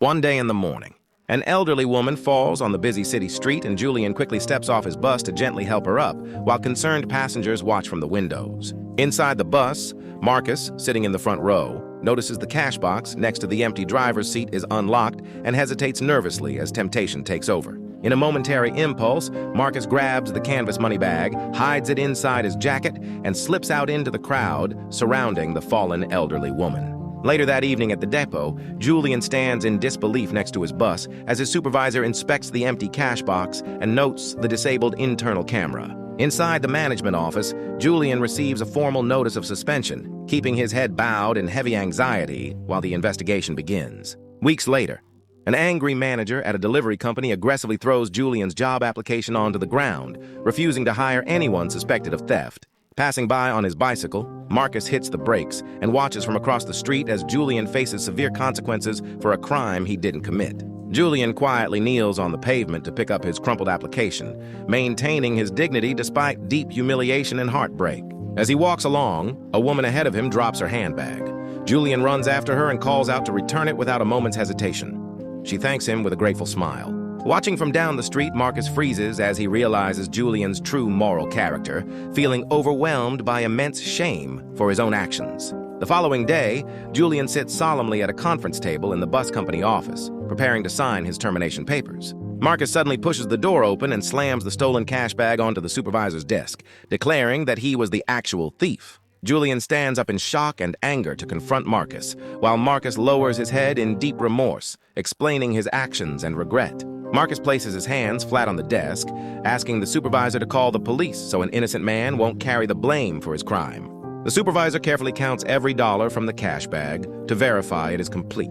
One day in the morning, an elderly woman falls on the busy city street and Julian quickly steps off his bus to gently help her up while concerned passengers watch from the windows. Inside the bus, Marcus, sitting in the front row, notices the cash box next to the empty driver's seat is unlocked and hesitates nervously as temptation takes over. In a momentary impulse, Marcus grabs the canvas money bag, hides it inside his jacket, and slips out into the crowd surrounding the fallen elderly woman. Later that evening at the depot, Julian stands in disbelief next to his bus as his supervisor inspects the empty cash box and notes the disabled internal camera. Inside the management office, Julian receives a formal notice of suspension, keeping his head bowed in heavy anxiety while the investigation begins. Weeks later, an angry manager at a delivery company aggressively throws Julian's job application onto the ground, refusing to hire anyone suspected of theft. Passing by on his bicycle, Marcus hits the brakes and watches from across the street as Julian faces severe consequences for a crime he didn't commit. Julian quietly kneels on the pavement to pick up his crumpled application, maintaining his dignity despite deep humiliation and heartbreak. As he walks along, a woman ahead of him drops her handbag. Julian runs after her and calls out to return it without a moment's hesitation. She thanks him with a grateful smile. Watching from down the street, Marcus freezes as he realizes Julian's true moral character, feeling overwhelmed by immense shame for his own actions. The following day, Julian sits solemnly at a conference table in the bus company office, preparing to sign his termination papers. Marcus suddenly pushes the door open and slams the stolen cash bag onto the supervisor's desk, declaring that he was the actual thief. Julian stands up in shock and anger to confront Marcus, while Marcus lowers his head in deep remorse, explaining his actions and regret. Marcus places his hands flat on the desk, asking the supervisor to call the police so an innocent man won't carry the blame for his crime. The supervisor carefully counts every dollar from the cash bag to verify it is complete,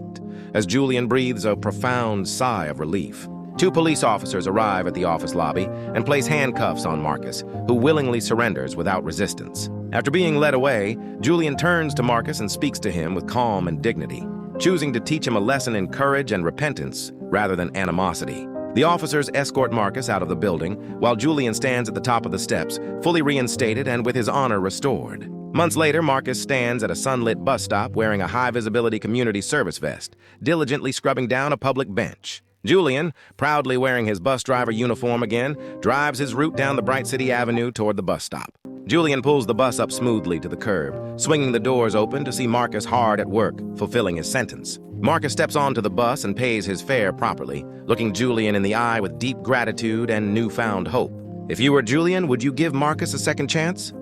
as Julian breathes a profound sigh of relief. Two police officers arrive at the office lobby and place handcuffs on Marcus, who willingly surrenders without resistance. After being led away, Julian turns to Marcus and speaks to him with calm and dignity, choosing to teach him a lesson in courage and repentance rather than animosity. The officers escort Marcus out of the building, while Julian stands at the top of the steps, fully reinstated and with his honor restored. Months later, Marcus stands at a sunlit bus stop wearing a high-visibility community service vest, diligently scrubbing down a public bench. Julian, proudly wearing his bus driver uniform again, drives his route down the bright city avenue toward the bus stop. Julian pulls the bus up smoothly to the curb, swinging the doors open to see Marcus hard at work, fulfilling his sentence. Marcus steps onto the bus and pays his fare properly, looking Julian in the eye with deep gratitude and newfound hope. If you were Julian, would you give Marcus a second chance?